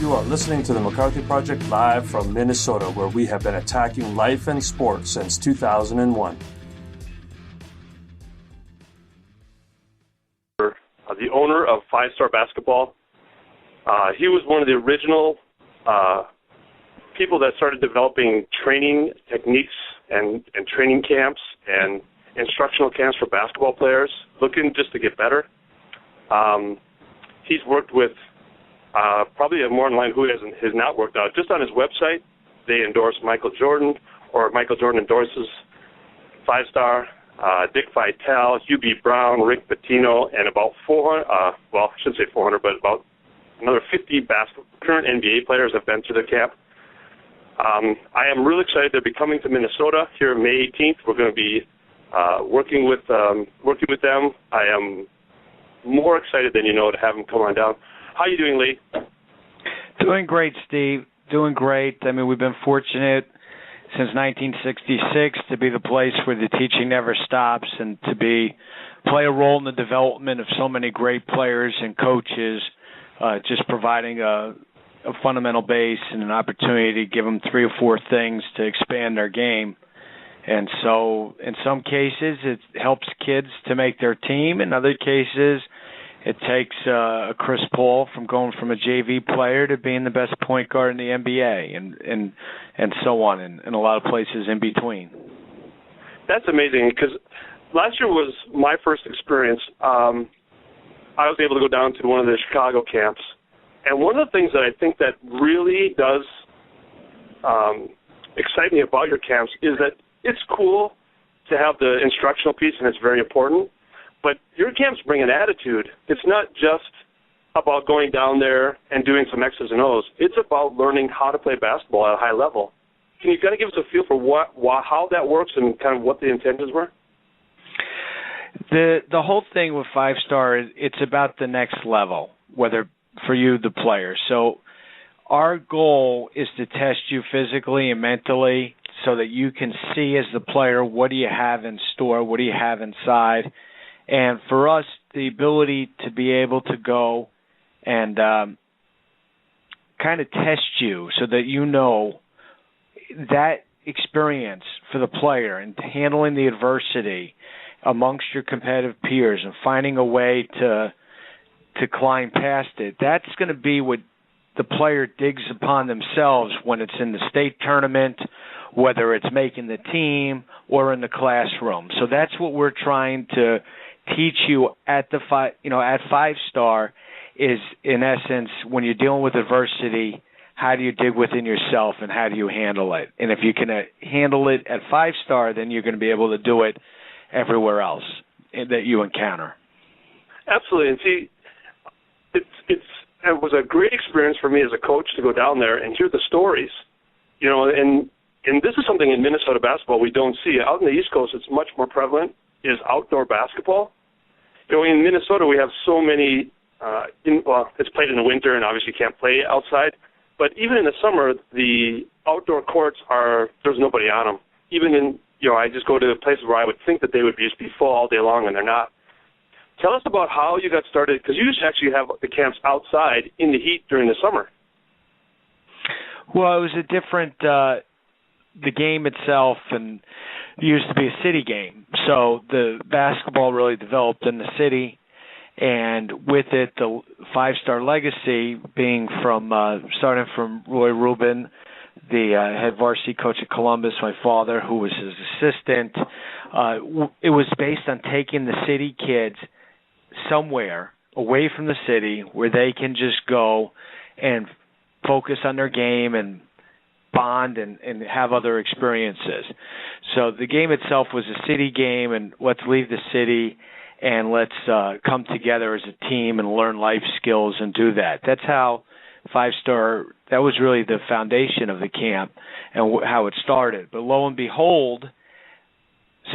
You are listening to the McCarthy Project live from Minnesota, where we have been attacking life and sports since 2001. The owner of 5-Star Basketball. He was one of the original people that started developing training techniques and training camps and instructional camps for basketball players, looking just to get better. He's worked with probably more in line who has not worked out. Just on his website, they endorse Michael Jordan, or Michael Jordan endorses 5-Star, Dick Vitale, Hugh B. Brown, Rick Pitino, and about 400, well, I shouldn't say 400, but about another 50 current NBA players have been through the camp. I am really excited to be coming to Minnesota here May 18th. We're going to be working with them. I am more excited than you know to have them come on down. How are you doing, Leigh? Doing great, Steve. Doing great. I mean, we've been fortunate since 1966 to be the place where the teaching never stops and to play a role in the development of so many great players and coaches, just providing a fundamental base and an opportunity to give them 3 or 4 things to expand their game. And so in some cases it helps kids to make their team. In other cases it takes a Chris Paul from going from a JV player to being the best point guard in the NBA and so on, and a lot of places in between. That's amazing, because last year was my first experience. I was able to go down to one of the Chicago camps, and one of the things that I think that really does excite me about your camps is that it's cool to have the instructional piece, and it's very important, but your camps bring an attitude. It's not just about going down there and doing some X's and O's. It's about learning how to play basketball at a high level. Can you kind of give us a feel for how that works and kind of what the intentions were? The whole thing with 5-Star, it's about the next level, whether for you, the player. So our goal is to test you physically and mentally so that you can see as the player, what do you have in store, what do you have inside. And for us, the ability to be able to go and kind of test you so that you know that experience for the player and handling the adversity amongst your competitive peers and finding a way to climb past it, that's going to be what the player digs upon themselves when it's in the state tournament, whether it's making the team or in the classroom. So that's what we're trying to teach you at at 5-Star is, in essence, when you're dealing with adversity, how do you dig within yourself and how do you handle it? And if you can handle it at 5-Star, then you're going to be able to do it everywhere else that you encounter. Absolutely. And see, it was a great experience for me as a coach to go down there and hear the stories. You know, and this is something in Minnesota basketball we don't see. Out in the East Coast, it's much more prevalent, is outdoor basketball. You know, in Minnesota, we have so many, it's played in the winter and obviously can't play outside. But even in the summer, the outdoor courts there's nobody on them. Even in, I just go to places where I would think that they would just be full all day long, and they're not. Tell us about how you got started, because you used to actually have the camps outside in the heat during the summer. Well, it was a different, the game itself, and it used to be a city game. So the basketball really developed in the city, and with it, the 5-Star legacy being starting from Roy Rubin, the head varsity coach at Columbus, my father, who was his assistant. It was based on taking the city kids somewhere away from the city where they can just go and focus on their game and bond and have other experiences. So the game itself was a city game, and let's leave the city and let's come together as a team and learn life skills and do that. That's how 5-Star, that was really the foundation of the camp and how it started. But lo and behold,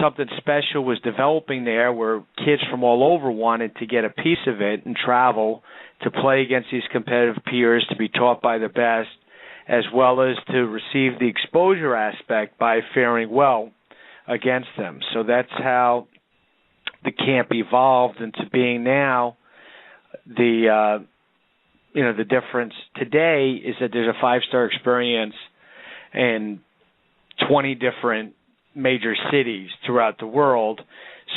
something special was developing there where kids from all over wanted to get a piece of it and travel to play against these competitive peers, to be taught by the best, as well as to receive the exposure aspect by faring well against them. So that's how the camp evolved into being now the the difference today is that there's a 5-star experience in 20 different major cities throughout the world,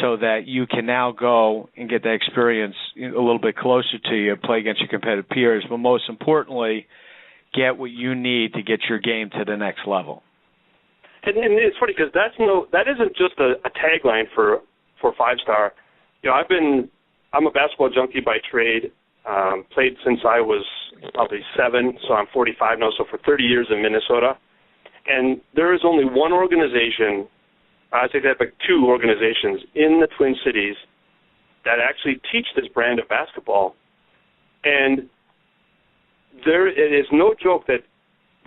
so that you can now go and get that experience a little bit closer to you, play against your competitive peers, but most importantly, get what you need to get your game to the next level. And it's funny because that isn't just a tagline for 5-star. I'm a basketball junkie by trade. Played since I was probably 7, so I'm 45 now. So for 30 years in Minnesota, and there is only one organization. I think they have like 2 organizations in the Twin Cities that actually teach this brand of basketball, and it is no joke that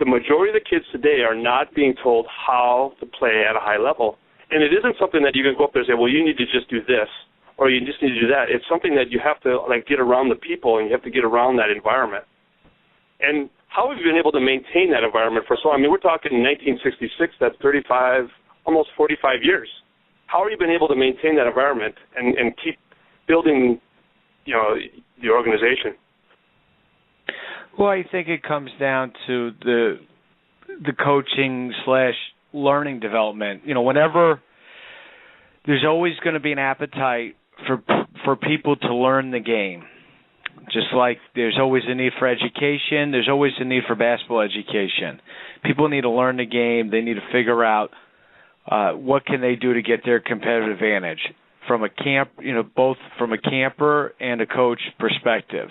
the majority of the kids today are not being told how to play at a high level. And it isn't something that you can go up there and say, well, you need to just do this, or you just need to do that. It's something that you have to get around the people, and you have to get around that environment. And how have you been able to maintain that environment for so long? I mean, we're talking 1966, that's 35, almost 45 years. How have you been able to maintain that environment and keep building, the organization? Well, I think it comes down to the coaching / learning development. Whenever there's always going to be an appetite for people to learn the game. Just like there's always a need for education, there's always a need for basketball education. People need to learn the game. They need to figure out what can they do to get their competitive advantage from both from a camper and a coach perspective.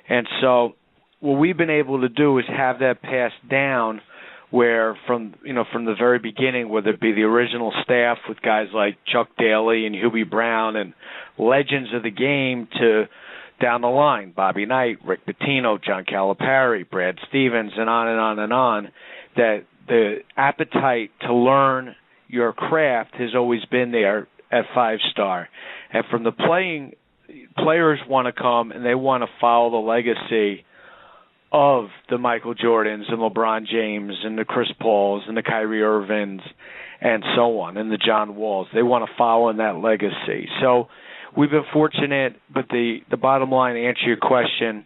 And so what we've been able to do is have that passed down where from the very beginning, whether it be the original staff with guys like Chuck Daly and Hubie Brown and legends of the game to down the line, Bobby Knight, Rick Pitino, John Calipari, Brad Stevens, and on and on and on, that the appetite to learn your craft has always been there at 5-star. And from the players want to come and they want to follow the legacy of the Michael Jordans and LeBron James and the Chris Pauls and the Kyrie Irvings and so on, and the John Walls. They want to follow in that legacy. So we've been fortunate, but the bottom line, to answer your question,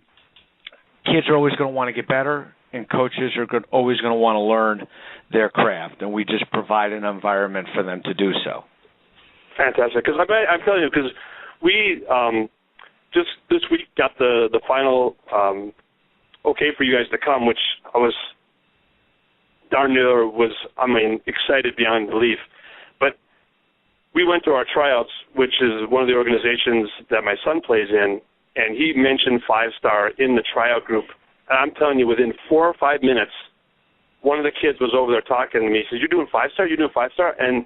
kids are always going to want to get better, and coaches are always going to want to learn their craft, and we just provide an environment for them to do so. Fantastic. Because I'm telling you, because we just this week got the final okay for you guys to come, which I was darn near excited beyond belief. But we went to our tryouts, which is one of the organizations that my son plays in, and he mentioned 5-star in the tryout group. And I'm telling you, within 4 or 5 minutes, one of the kids was over there talking to me. He said, "You're doing 5-star? You're doing 5-star?" And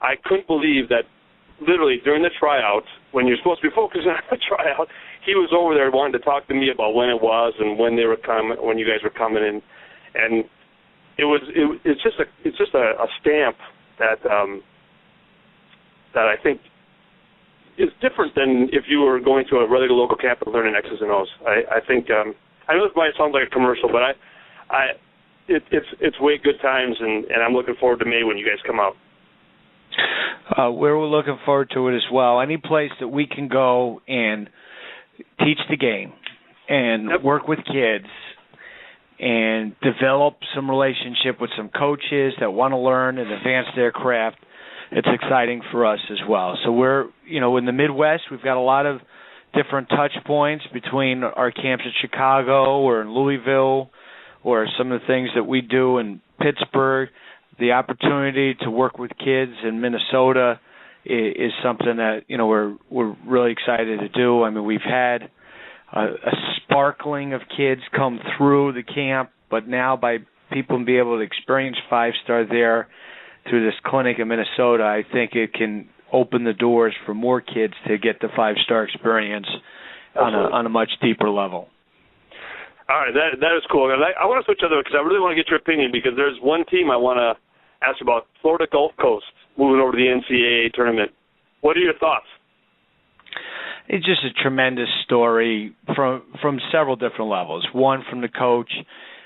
I couldn't believe that literally during the tryout, when you're supposed to be focusing on the tryout, he was over there wanting to talk to me about when it was and when they were coming, when you guys were coming in, and it's just a stamp that I think is different than if you were going to a regular local camp and learning X's and O's. I think I know this might sound like a commercial, but it's way good times, and I'm looking forward to May when you guys come out. We're looking forward to it as well. Any place that we can go and teach the game and work with kids and develop some relationship with some coaches that want to learn and advance their craft, it's exciting for us as well. So we're, in the Midwest, we've got a lot of different touch points between our camps in Chicago or in Louisville or some of the things that we do in Pittsburgh. The opportunity to work with kids in Minnesota is something that we're really excited to do. I mean, we've had a sparkling of kids come through the camp, but now by people being able to experience 5-star there through this clinic in Minnesota, I think it can open the doors for more kids to get the 5-star experience on a much deeper level. All right, that is cool. I want to switch over because I really want to get your opinion, because there's one team I want to ask about, Florida Gulf Coast, moving over to the NCAA tournament. What are your thoughts? It's just a tremendous story from several different levels. One, from the coach.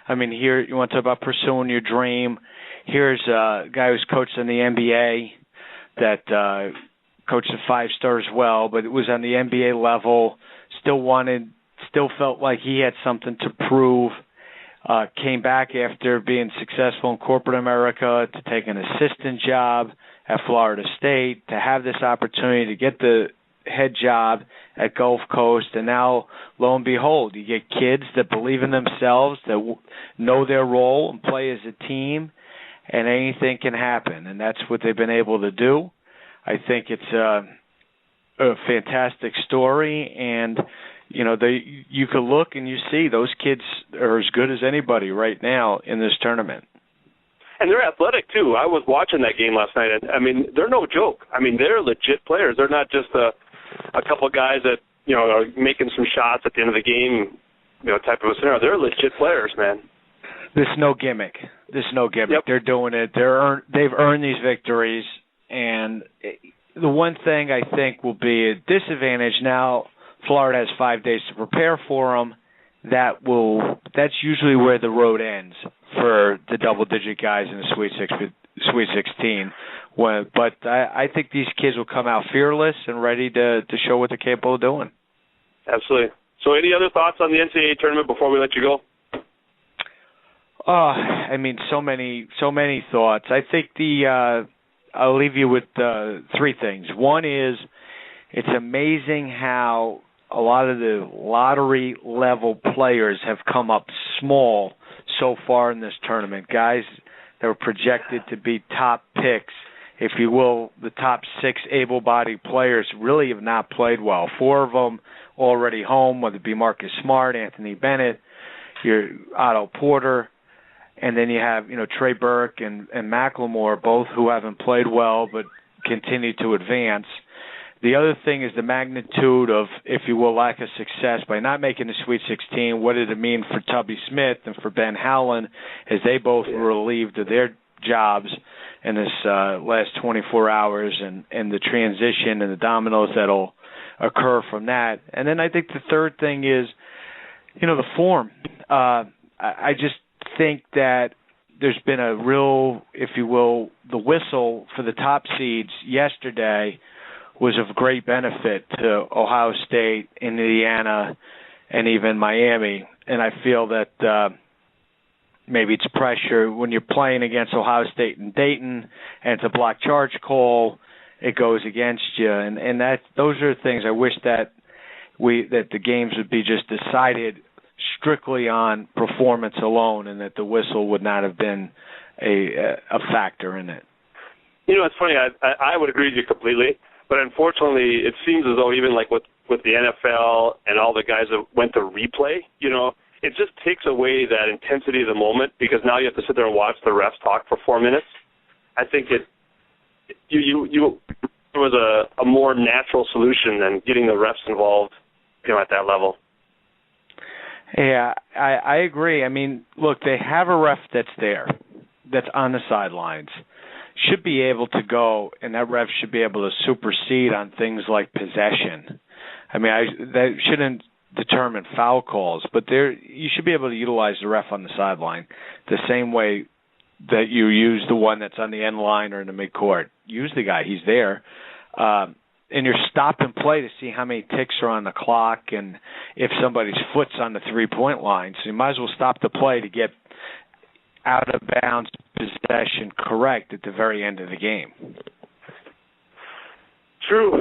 I mean, here you want to talk about pursuing your dream. Here's a guy who's coached in the NBA that coached at 5-star as well, but it was on the NBA level, still wanted still felt like he had something to prove. Came back after being successful in corporate America to take an assistant job at Florida State, to have this opportunity to get the head job at Gulf Coast, and now, lo and behold, you get kids that believe in themselves, that know their role and play as a team, and anything can happen, and that's what they've been able to do. I think it's a fantastic story, and you could look and you see those kids are as good as anybody right now in this tournament. And they're athletic, too. I was watching that game last night, and, I mean, they're no joke. I mean, they're legit players. They're not just a couple of guys that, are making some shots at the end of the game, type of a scenario. They're legit players, man. There's no gimmick. Yep. They're doing it. They've earned these victories, and the one thing I think will be a disadvantage now, Florida has 5 days to prepare for them. That's usually where the road ends for the double-digit guys in the Sweet 16. But I think these kids will come out fearless and ready to show what they're capable of doing. Absolutely. So any other thoughts on the NCAA tournament before we let you go? I mean, so many thoughts. I think I'll leave you with three things. One is it's amazing how a lot of the lottery-level players have come up small so far in this tournament. Guys that were projected to be top picks, if you will, the top 6 able-bodied players really have not played well. 4 of them already home, whether it be Marcus Smart, Anthony Bennett, your Otto Porter, and then you have Trey Burke and Macklemore, both who haven't played well but continue to advance. The other thing is the magnitude of, if you will, lack of success by not making the Sweet 16. What did it mean for Tubby Smith and for Ben Howland as they both were relieved of their jobs in this last 24 hours and the transition and the dominoes that'll occur from that. And then I think the third thing is, the form. I just think that there's been a real, if you will, the whistle for the top seeds yesterday was of great benefit to Ohio State, Indiana, and even Miami. And I feel that maybe it's pressure when you're playing against Ohio State and Dayton, and it's a block charge call, it goes against you. And those are things I wish that the games would be just decided strictly on performance alone, and that the whistle would not have been a factor in it. It's funny. I would agree with you completely. But unfortunately, it seems as though even like with the NFL and all the guys that went to replay, it just takes away that intensity of the moment, because now you have to sit there and watch the refs talk for 4 minutes. I think there was a more natural solution than getting the refs involved, at that level. Yeah, I agree. I mean, look, they have a ref that's there, that's on the sidelines, should be able to go, and that ref should be able to supersede on things like possession. I mean, that shouldn't determine foul calls, but you should be able to utilize the ref on the sideline the same way that you use the one that's on the end line or in the midcourt. Use the guy; he's there. And you're stopping play to see how many ticks are on the clock and if somebody's foot's on the three-point line. So you might as well stop the play to get out-of-bounds possession correct at the very end of the game. True.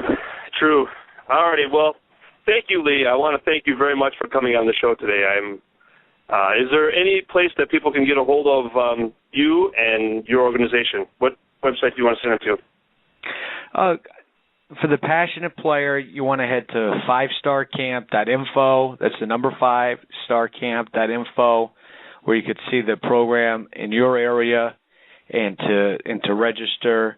All righty. Well, thank you, Leigh. I want to thank you very much for coming on the show today. Is there any place that people can get a hold of you and your organization? What website do you want to send them to? For the passionate player, you want to head to 5starcamp.info. That's the number 5, starcamp.info, where you could see the program in your area and to register.